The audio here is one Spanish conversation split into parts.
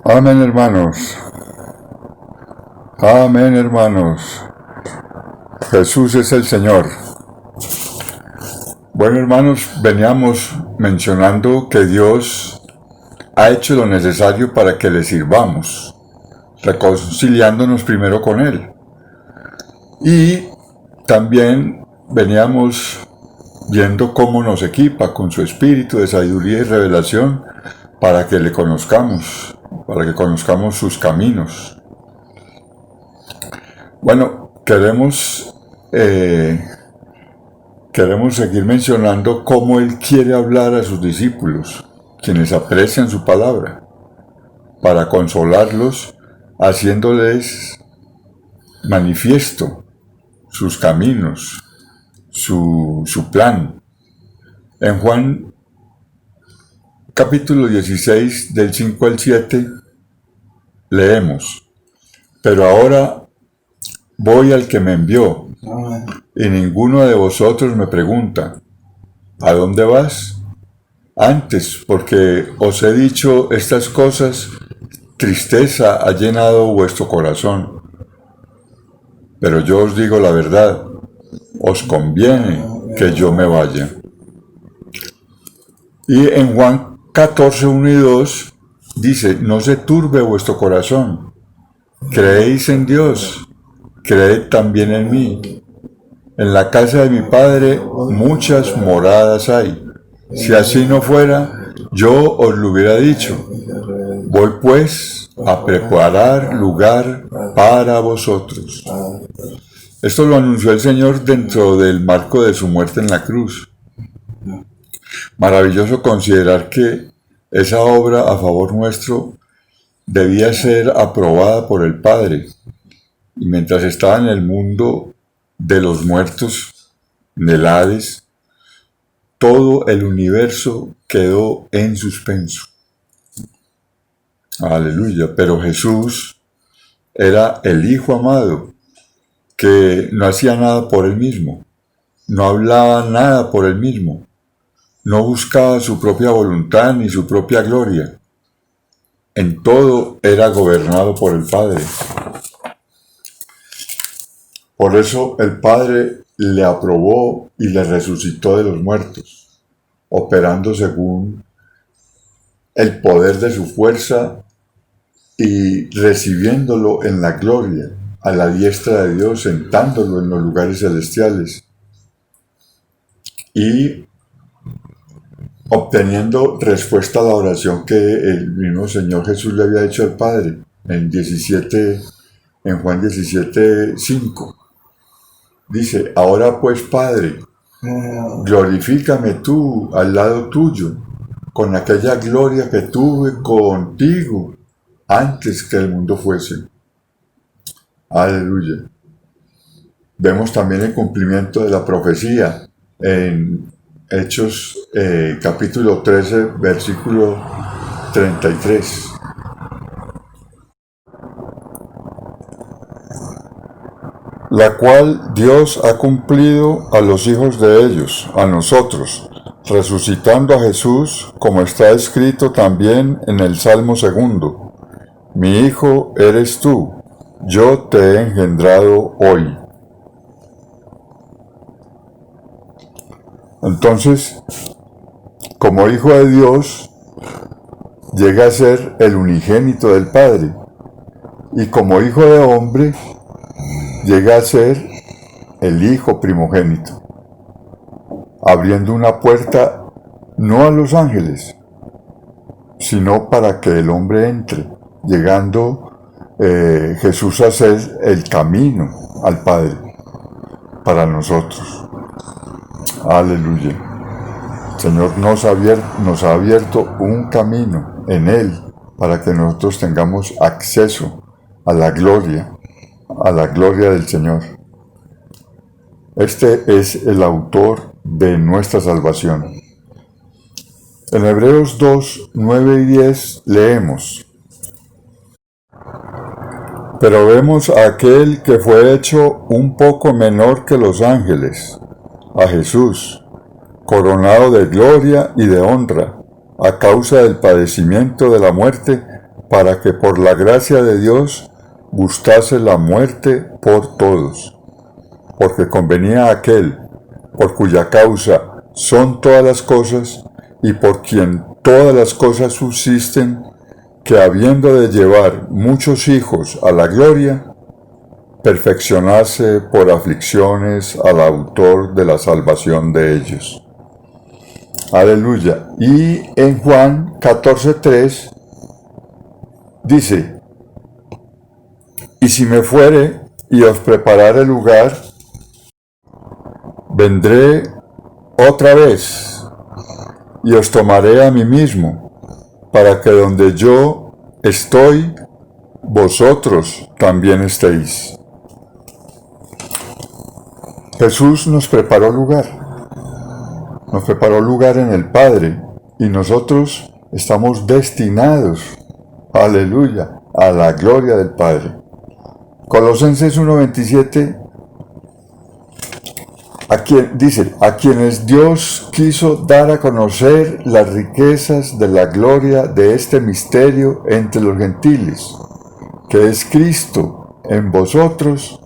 Amén, hermanos. Amén, hermanos. Jesús es el Señor. Bueno, hermanos, veníamos mencionando que Dios ha hecho lo necesario para que le sirvamos, reconciliándonos primero con Él. Y también veníamos viendo cómo nos equipa con su espíritu de sabiduría y revelación para que le conozcamos, para que conozcamos sus caminos. Bueno, queremos seguir mencionando cómo Él quiere hablar a sus discípulos, quienes aprecian su palabra, para consolarlos, haciéndoles manifiesto sus caminos, su plan. En Juan capítulo 16, del 5 al 7, leemos: Pero ahora voy al que me envió, y ninguno de vosotros me pregunta, ¿a dónde vas? Antes, porque os he dicho estas cosas, tristeza ha llenado vuestro corazón. Pero yo os digo la verdad, os conviene que yo me vaya. Y en Juan 14, 1 y 2 dice: No se turbe vuestro corazón, creéis en Dios, creed también en mí. En la casa de mi Padre muchas moradas hay. Si así no fuera, yo os lo hubiera dicho. Voy pues a preparar lugar para vosotros. Esto lo anunció el Señor dentro del marco de su muerte en la cruz. Maravilloso considerar que esa obra a favor nuestro debía ser aprobada por el Padre. Y mientras estaba en el mundo de los muertos, en el Hades, todo el universo quedó en suspenso. Aleluya. Pero Jesús era el Hijo amado, que no hacía nada por él mismo, no hablaba nada por él mismo, no buscaba su propia voluntad ni su propia gloria. En todo era gobernado por el Padre. Por eso el Padre le aprobó y le resucitó de los muertos, operando según el poder de su fuerza y recibiéndolo en la gloria, a la diestra de Dios, sentándolo en los lugares celestiales y obteniendo respuesta a la oración que el mismo Señor Jesús le había hecho al Padre en Juan 17, 5. Dice: Ahora pues, Padre, glorifícame tú al lado tuyo, con aquella gloria que tuve contigo antes que el mundo fuese. Aleluya. Vemos también el cumplimiento de la profecía en Hechos capítulo 13, versículo 33. La cual Dios ha cumplido a los hijos de ellos, a nosotros, resucitando a Jesús, como está escrito también en el Salmo 2. Mi hijo eres tú, yo te he engendrado hoy. Entonces, como hijo de Dios, llega a ser el unigénito del Padre, y como hijo de hombre, llega a ser el hijo primogénito, abriendo una puerta no a los ángeles, sino para que el hombre entre, llegando Jesús a ser el camino al Padre para nosotros. Aleluya. El Señor nos ha abierto un camino en Él para que nosotros tengamos acceso a la gloria del Señor. Este es el autor de nuestra salvación. En Hebreos 2, 9 y 10 leemos: Pero vemos a aquel que fue hecho un poco menor que los ángeles, a Jesús, coronado de gloria y de honra, a causa del padecimiento de la muerte, para que por la gracia de Dios gustase la muerte por todos, porque convenía a aquel por cuya causa son todas las cosas y por quien todas las cosas subsisten, que habiendo de llevar muchos hijos a la gloria, perfeccionase por aflicciones al autor de la salvación de ellos. Aleluya. Y en Juan 14:3 dice: y si me fuere y os preparare lugar, vendré otra vez y os tomaré a mí mismo, para que donde yo estoy, vosotros también estéis. Jesús nos preparó lugar en el Padre, y nosotros estamos destinados, aleluya, a la gloria del Padre. Colosenses 1:27 dice: a quienes Dios quiso dar a conocer las riquezas de la gloria de este misterio entre los gentiles, que es Cristo en vosotros,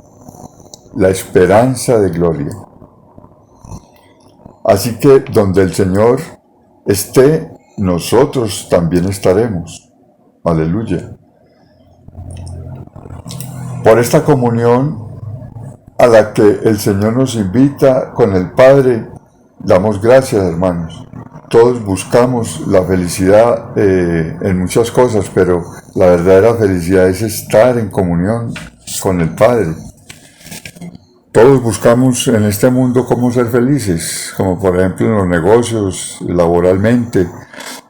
la esperanza de gloria. Así que donde el Señor esté, nosotros también estaremos. Aleluya. Por esta comunión a la que el Señor nos invita con el Padre, damos gracias, hermanos. Todos buscamos la felicidad en muchas cosas, pero la verdadera felicidad es estar en comunión con el Padre. Todos buscamos en este mundo cómo ser felices, como por ejemplo en los negocios, laboralmente,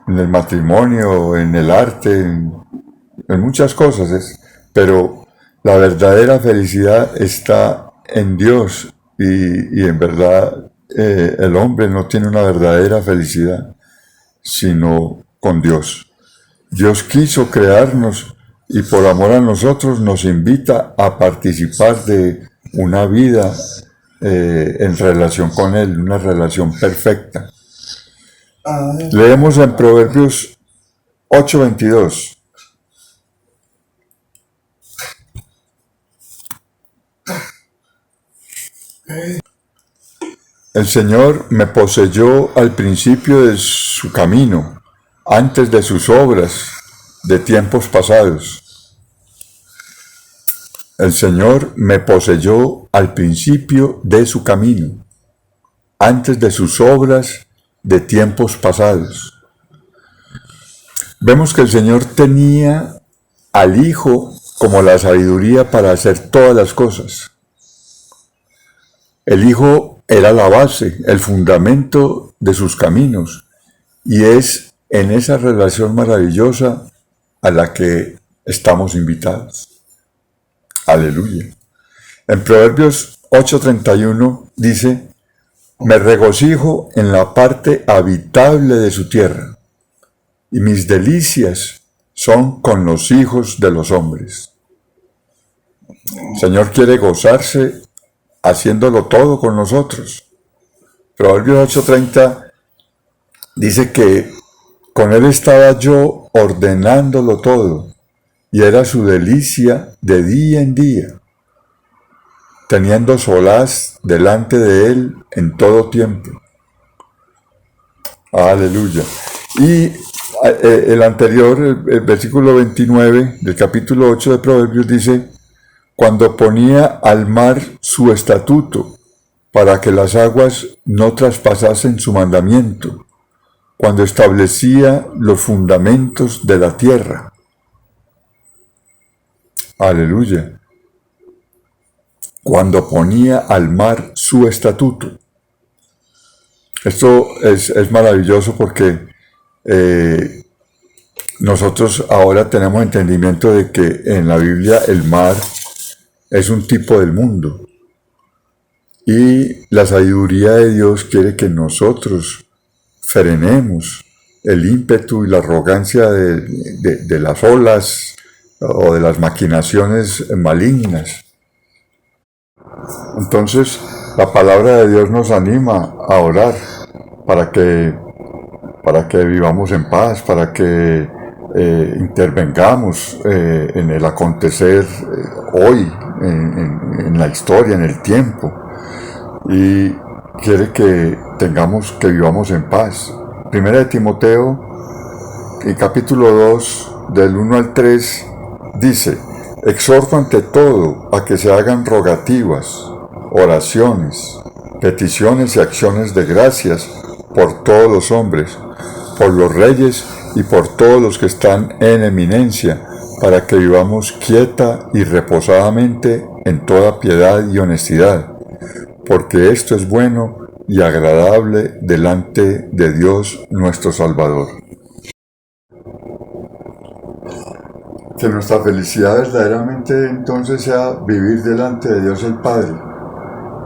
en el matrimonio, en el arte, en muchas cosas. Pero la verdadera felicidad está en Dios y en verdad el hombre no tiene una verdadera felicidad, sino con Dios. Dios quiso crearnos y por amor a nosotros nos invita a participar de una vida en relación con Él, una relación perfecta. Leemos en Proverbios 8:22. El Señor me poseyó al principio de su camino, antes de sus obras de tiempos pasados. El Señor me poseyó al principio de su camino, antes de sus obras de tiempos pasados. Vemos que el Señor tenía al Hijo como la sabiduría para hacer todas las cosas. El Hijo era la base, el fundamento de sus caminos, y es en esa relación maravillosa a la que estamos invitados. Aleluya. En Proverbios 8:31 dice: me regocijo en la parte habitable de su tierra, y mis delicias son con los hijos de los hombres. El Señor quiere gozarse haciéndolo todo con nosotros. Proverbios 8:30 dice que con Él estaba yo ordenándolo todo, y era su delicia de día en día, teniendo solaz delante de Él en todo tiempo. Aleluya. Y el anterior, el versículo 29 del capítulo 8 de Proverbios dice: cuando ponía al mar su estatuto, para que las aguas no traspasasen su mandamiento, cuando establecía los fundamentos de la tierra. Aleluya. Cuando ponía al mar su estatuto. Esto es maravilloso porque nosotros ahora tenemos entendimiento de que en la Biblia el mar es un tipo del mundo. Y la sabiduría de Dios quiere que nosotros frenemos el ímpetu y la arrogancia de las olas o de las maquinaciones malignas. Entonces, la palabra de Dios nos anima a orar para que vivamos en paz, para que intervengamos en el acontecer hoy, en la historia, en el tiempo, y quiere que vivamos en paz. Primera de Timoteo, en capítulo 2, del 1 al 3, dice: exhorto ante todo a que se hagan rogativas, oraciones, peticiones y acciones de gracias por todos los hombres, por los reyes y por todos los que están en eminencia, para que vivamos quieta y reposadamente en toda piedad y honestidad, porque esto es bueno y agradable delante de Dios nuestro Salvador. Que nuestra felicidad verdaderamente entonces sea vivir delante de Dios el Padre,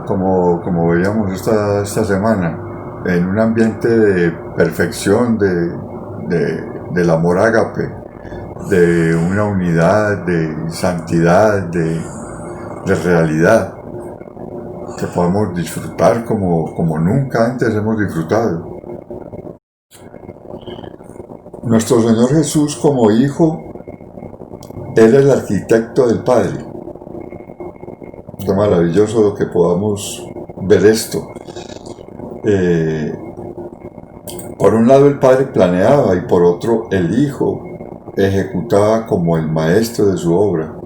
como veíamos esta semana, en un ambiente de perfección, del amor ágape, de una unidad, de santidad, de realidad, que podamos disfrutar como nunca antes hemos disfrutado. Nuestro Señor Jesús, como Hijo, Él es el arquitecto del Padre. Qué maravilloso lo que podamos ver esto. Por un lado el Padre planeaba y por otro el Hijo ejecutaba como el maestro de su obra.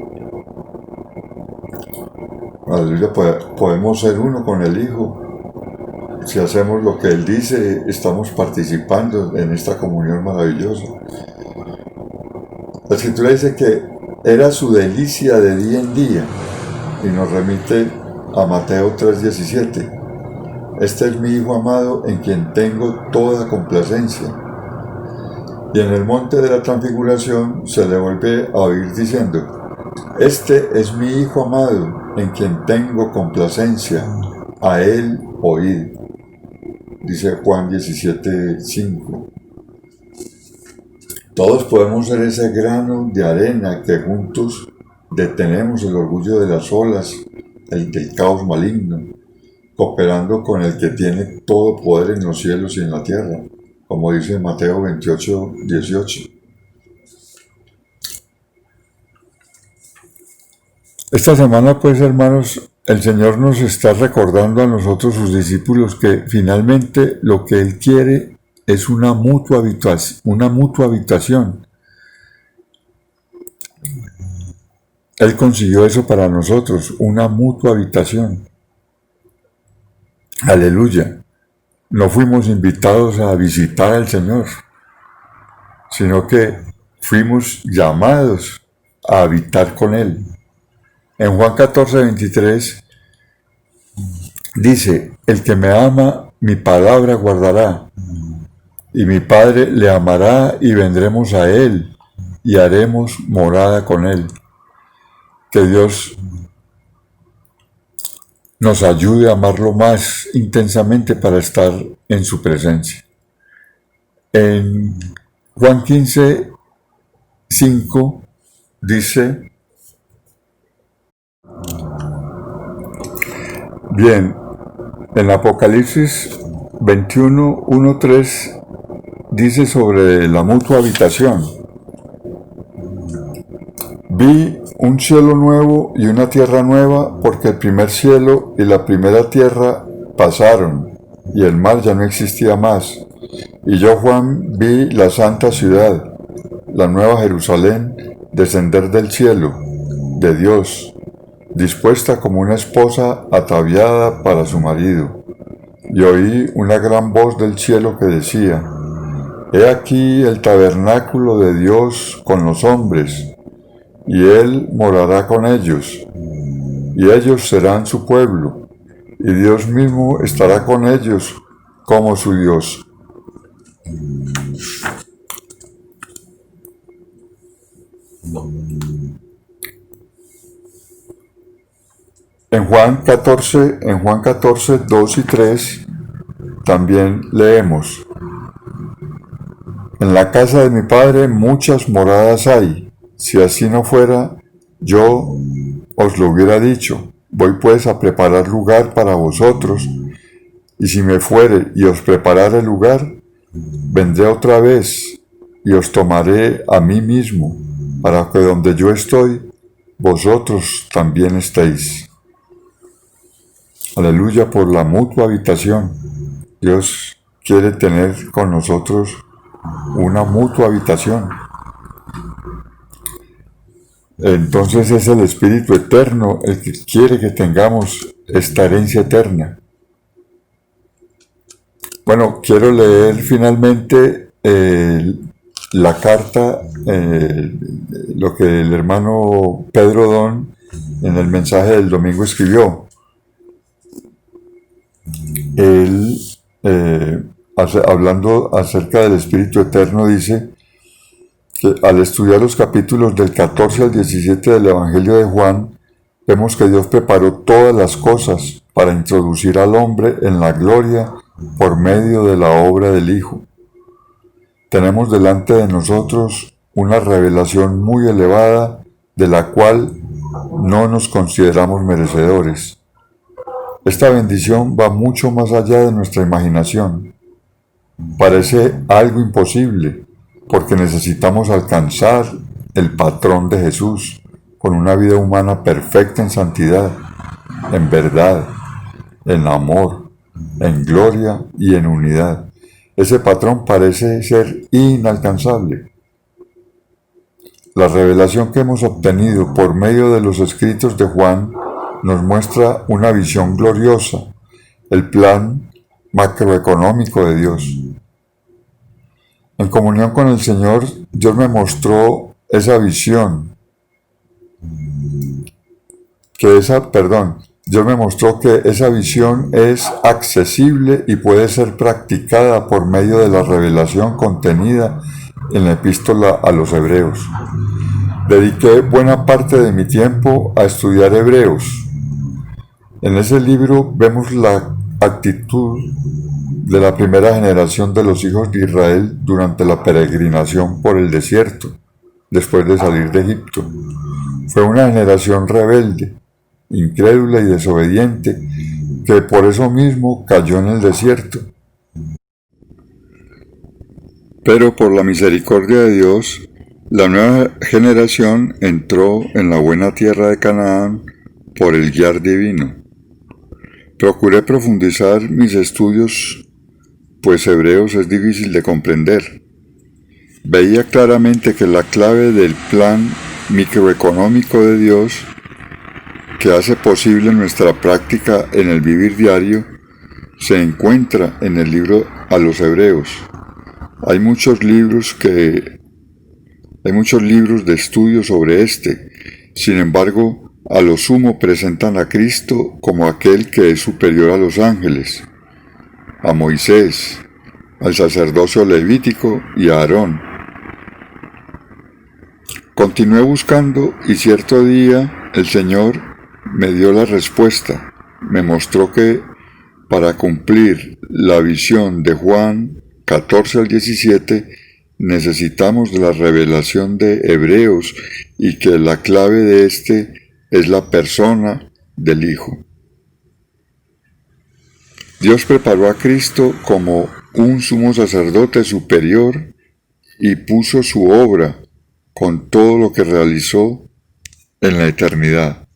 Aleluya, podemos ser uno con el Hijo. Si hacemos lo que Él dice, estamos participando en esta comunión maravillosa. La Escritura dice que era su delicia de día en día, y nos remite a Mateo 3:17. Este es mi Hijo amado en quien tengo toda complacencia. Y en el monte de la transfiguración se le vuelve a oír diciendo: este es mi Hijo amado en quien tengo complacencia, a Él oíd. Dice Juan 17:5. Todos podemos ser ese grano de arena que juntos detenemos el orgullo de las olas, del caos maligno, cooperando con el que tiene todo poder en los cielos y en la tierra, como dice Mateo 28:18. Esta semana, pues, hermanos, el Señor nos está recordando a nosotros, sus discípulos, que finalmente lo que Él quiere es una mutua habitación. Él consiguió eso para nosotros, una mutua habitación. Aleluya. No fuimos invitados a visitar al Señor, sino que fuimos llamados a habitar con Él. En Juan 14:23 dice: el que me ama, mi palabra guardará, y mi Padre le amará, y vendremos a Él, y haremos morada con Él. Que Dios nos ayude a amarlo más intensamente para estar en su presencia. En Juan 15:5 dice: bien, en Apocalipsis 21:1-3 dice sobre la mutua habitación: vi un cielo nuevo y una tierra nueva, porque el primer cielo y la primera tierra pasaron, y el mar ya no existía más. Y yo, Juan, vi la santa ciudad, la nueva Jerusalén, descender del cielo, de Dios, dispuesta como una esposa ataviada para su marido. Y oí una gran voz del cielo que decía: he aquí el tabernáculo de Dios con los hombres, y Él morará con ellos, y ellos serán su pueblo, y Dios mismo estará con ellos como su Dios. En Juan 14, 2 y 3 también leemos: en la casa de mi Padre muchas moradas hay. Si así no fuera, yo os lo hubiera dicho. Voy pues a preparar lugar para vosotros, y si me fuere y os preparare lugar, vendré otra vez, y os tomaré a mí mismo, para que donde yo estoy, vosotros también estéis. Aleluya por la mutua habitación. Dios quiere tener con nosotros una mutua habitación. Entonces es el Espíritu Eterno el que quiere que tengamos esta herencia eterna. Bueno, quiero leer finalmente la carta, lo que el hermano Pedro Don en el mensaje del domingo escribió. Él, hablando acerca del Espíritu Eterno, dice que al estudiar los capítulos del 14 al 17 del Evangelio de Juan, vemos que Dios preparó todas las cosas para introducir al hombre en la gloria por medio de la obra del Hijo. Tenemos delante de nosotros una revelación muy elevada de la cual no nos consideramos merecedores. Esta bendición va mucho más allá de nuestra imaginación. Parece algo imposible, porque necesitamos alcanzar el patrón de Jesús, con una vida humana perfecta en santidad, en verdad, en amor, en gloria y en unidad. Ese patrón parece ser inalcanzable. La revelación que hemos obtenido por medio de los escritos de Juan nos muestra una visión gloriosa, el plan macroeconómico de Dios. En comunión con el Señor, Dios me mostró esa visión, Dios me mostró que esa visión es accesible y puede ser practicada por medio de la revelación contenida en la epístola a los Hebreos. Dediqué buena parte de mi tiempo a estudiar Hebreos. En ese libro vemos la actitud de la primera generación de los hijos de Israel durante la peregrinación por el desierto, después de salir de Egipto. Fue una generación rebelde, incrédula y desobediente, que por eso mismo cayó en el desierto. Pero por la misericordia de Dios, la nueva generación entró en la buena tierra de Canaán por el guiar divino. Procuré profundizar mis estudios, pues Hebreos es difícil de comprender. Veía claramente que la clave del plan microeconómico de Dios, que hace posible nuestra práctica en el vivir diario, se encuentra en el libro a los Hebreos. Hay muchos libros de estudio sobre este. Sin embargo, a lo sumo presentan a Cristo como aquel que es superior a los ángeles, a Moisés, al sacerdocio levítico y a Aarón. Continué buscando y cierto día el Señor me dio la respuesta. Me mostró que para cumplir la visión de Juan 14 al 17 necesitamos la revelación de Hebreos y que la clave de este es la persona del Hijo. Dios preparó a Cristo como un sumo sacerdote superior y puso su obra con todo lo que realizó en la eternidad.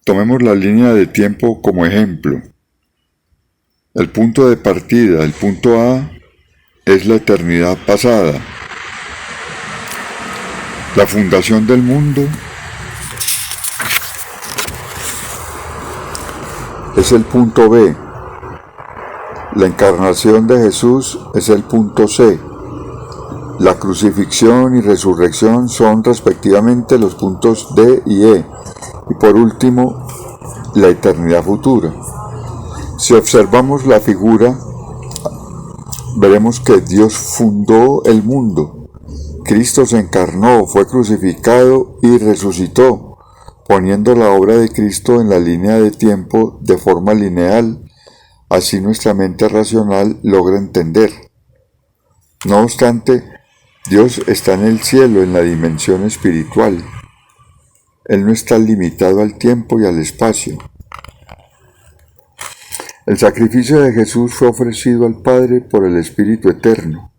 Tomemos la línea de tiempo como ejemplo. El punto de partida, el punto A, es la eternidad pasada. La fundación del mundo es el punto B. La encarnación de Jesús es el punto C. La crucifixión y resurrección son respectivamente los puntos D y E. Y por último, la eternidad futura. Si observamos la figura, veremos que Dios fundó el mundo. Cristo se encarnó, fue crucificado y resucitó, poniendo la obra de Cristo en la línea de tiempo de forma lineal. Así nuestra mente racional logra entender. No obstante, Dios está en el cielo, en la dimensión espiritual. Él no está limitado al tiempo y al espacio. El sacrificio de Jesús fue ofrecido al Padre por el Espíritu Eterno.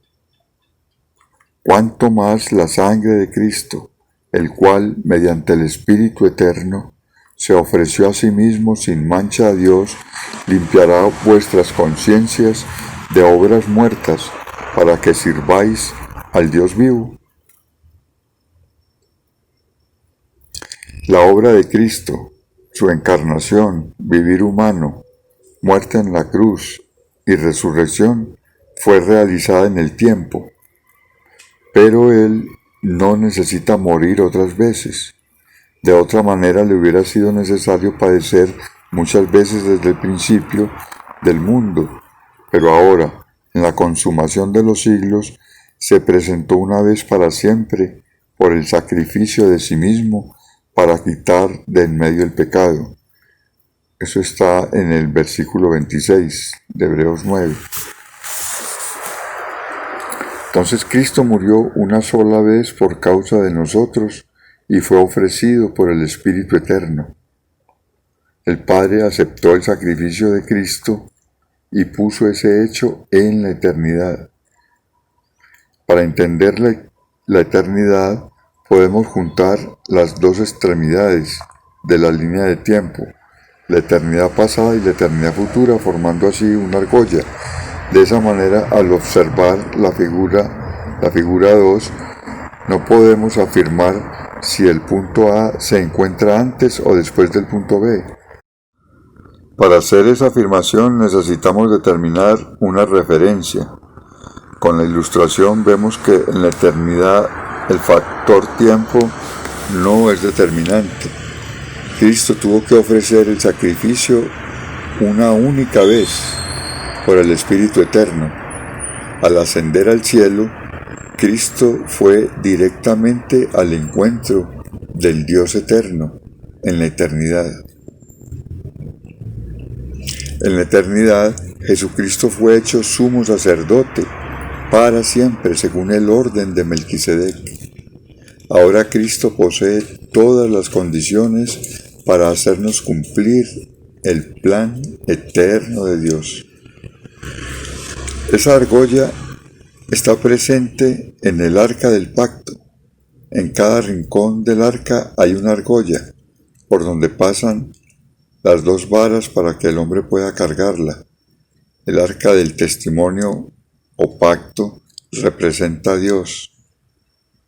cuánto más la sangre de Cristo, el cual, mediante el Espíritu Eterno, se ofreció a sí mismo sin mancha a Dios, limpiará vuestras conciencias de obras muertas, para que sirváis al Dios vivo. La obra de Cristo, su encarnación, vivir humano, muerte en la cruz y resurrección, fue realizada en el tiempo, pero Él no necesita morir otras veces. De otra manera le hubiera sido necesario padecer muchas veces desde el principio del mundo, pero ahora, en la consumación de los siglos, se presentó una vez para siempre por el sacrificio de sí mismo para quitar de en medio el pecado. Eso está en el versículo 26 de Hebreos 9. Entonces Cristo murió una sola vez por causa de nosotros y fue ofrecido por el Espíritu Eterno. El Padre aceptó el sacrificio de Cristo y puso ese hecho en la eternidad. Para entender la eternidad, podemos juntar las dos extremidades de la línea de tiempo, la eternidad pasada y la eternidad futura, formando así una argolla. De esa manera, al observar la figura 2, no podemos afirmar si el punto A se encuentra antes o después del punto B. Para hacer esa afirmación necesitamos determinar una referencia. Con la ilustración vemos que en la eternidad el factor tiempo no es determinante. Cristo tuvo que ofrecer el sacrificio una única vez por el Espíritu Eterno. Al ascender al cielo, Cristo fue directamente al encuentro del Dios Eterno en la eternidad. En la eternidad, Jesucristo fue hecho sumo sacerdote para siempre, según el orden de Melquisedec. Ahora Cristo posee todas las condiciones para hacernos cumplir el plan eterno de Dios. Esa argolla está presente en el arca del pacto. En cada rincón del arca hay una argolla, por donde pasan las dos varas para que el hombre pueda cargarla. El arca del testimonio o pacto representa a Dios,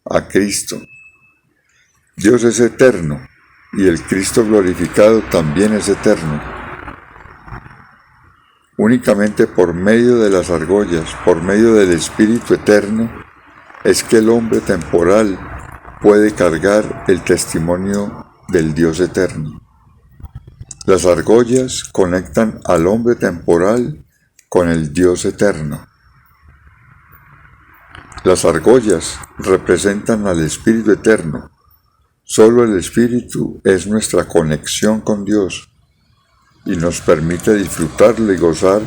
a Cristo. Dios es eterno y el Cristo glorificado también es eterno. Únicamente por medio de las argollas, por medio del Espíritu Eterno, es que el hombre temporal puede cargar el testimonio del Dios eterno. Las argollas conectan al hombre temporal con el Dios eterno. Las argollas representan al Espíritu Eterno. Solo el Espíritu es nuestra conexión con Dios y nos permite disfrutarle y gozar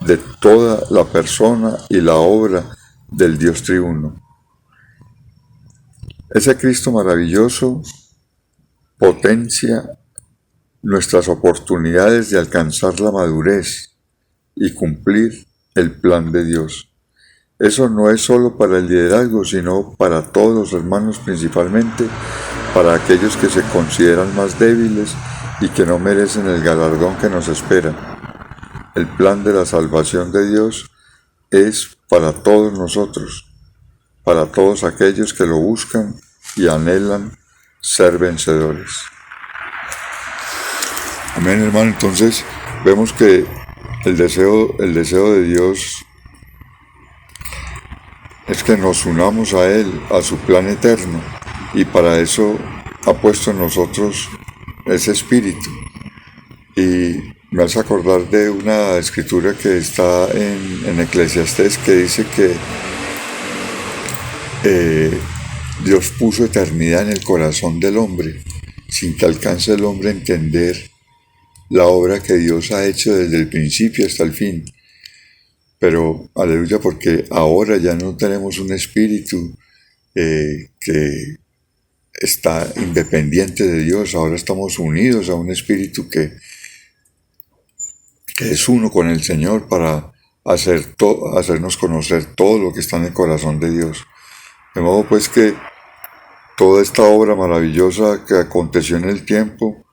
de toda la persona y la obra del Dios triuno. Ese Cristo maravilloso potencia nuestras oportunidades de alcanzar la madurez y cumplir el plan de Dios. Eso no es solo para el liderazgo, sino para todos los hermanos, principalmente para aquellos que se consideran más débiles y que no merecen el galardón que nos espera. El plan de la salvación de Dios es para todos nosotros, para todos aquellos que lo buscan y anhelan ser vencedores. Amén, hermano. Entonces vemos que el deseo de Dios es que nos unamos a Él, a su plan eterno, y para eso ha puesto en nosotros ese espíritu. Y me hace acordar de una escritura que está en Eclesiastés, que dice que Dios puso eternidad en el corazón del hombre, sin que alcance el hombre a entender la obra que Dios ha hecho desde el principio hasta el fin. Pero, aleluya, porque ahora ya no tenemos un espíritu que está independiente de Dios. Ahora estamos unidos a un espíritu que es uno con el Señor para hacernos conocer todo lo que está en el corazón de Dios. De modo pues que toda esta obra maravillosa que aconteció en el tiempo,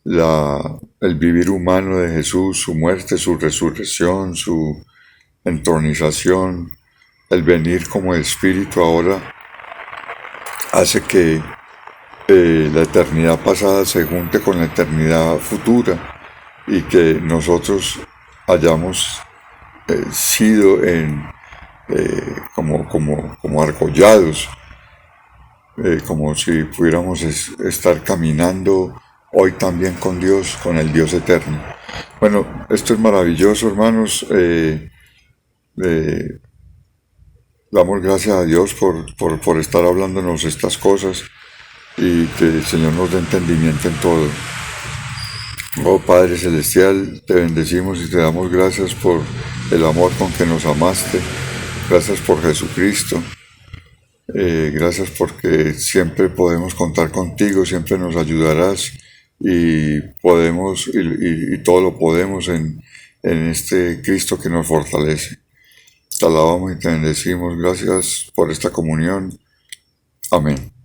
el vivir humano de Jesús, su muerte, su resurrección, su entronización, el venir como Espíritu ahora, hace que la eternidad pasada se junte con la eternidad futura y que nosotros hayamos sido como argollados, como si pudiéramos estar caminando hoy también con Dios, con el Dios eterno. Bueno, esto es maravilloso, hermanos. Eh, Damos gracias a Dios por estar hablándonos estas cosas y que el Señor nos dé entendimiento en todo. Oh Padre Celestial, te bendecimos y te damos gracias por el amor con que nos amaste. Gracias por Jesucristo. Gracias porque siempre podemos contar contigo, siempre nos ayudarás y podemos y todo lo podemos en este Cristo que nos fortalece. Te alabamos y te bendecimos. Gracias por esta comunión. Amén.